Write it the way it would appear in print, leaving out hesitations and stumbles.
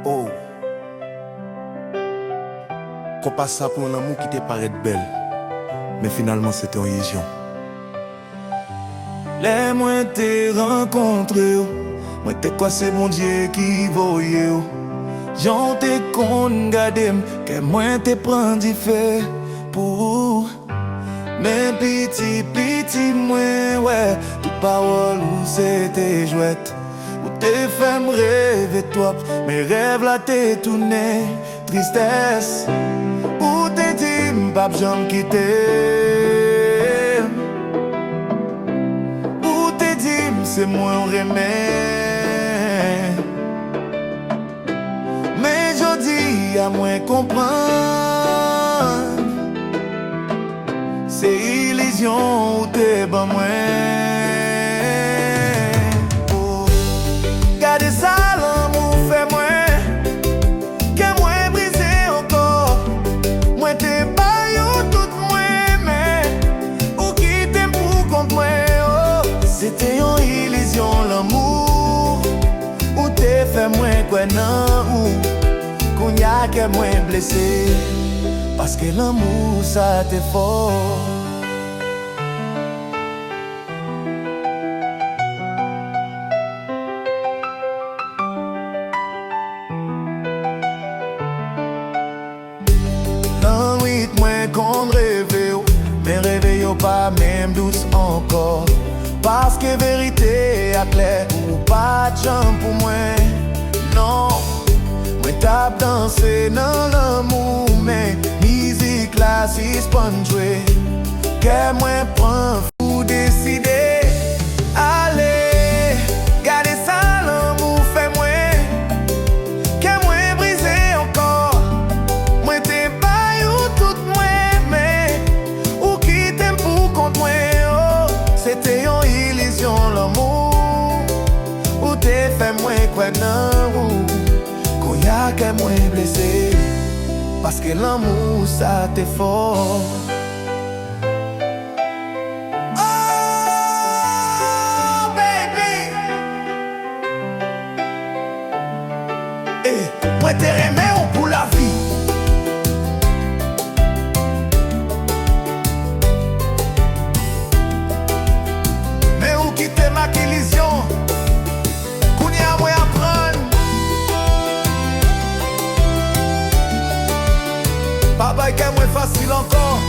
Oh, qu'on passe ça pour un amour qui te paraît belle, mais finalement c'était une illusion. Les moins t'es rencontré, moi t'es quoi c'est mon Dieu qui voyait. J'en t'es con gardé, que moi t'es prend d'y faire pour. Mais petit moi ouais, toute parole où c'était jouette. Ou t'es fait me rêver toi, mes rêves là t'es tourné, tristesse. Ou t'es dit m'pap j'en quitter. Ou t'es dit c'est moi on remet. Mais je dis à moi comprendre, c'est illusion ou t'es bon moi. Gardez ça l'amour fait moi, que moi brisé encore. Moi t'es pas yo tout moi, mais ou qui t'aime pour contre moi. Oh, c'était une illusion l'amour, ou t'es fait moi quoi non, qu'on y a que moi blessé, parce que l'amour ça t'est fort. Qu'on rêve, mais réveille pas même douce encore. Parce que vérité est claire, ou pas de chance pour moi. Non, moi tape danser dans l'amour, mais musique là si spon jouer. Que moi prends pour décider. Allez, gardez ça l'amour fait moi. Que moi brisé encore. Moi t'es pas yo tout moi. C'était une illusion l'amour, ou t'es fait moins quoi non, qu'on y a que moins blessé, parce que l'amour ça t'est fort. Oh baby, eh, moi t'es aimé pour la vie. Quitter ma illusion, qu'on y a moi à prendre. Papa est moins facile encore.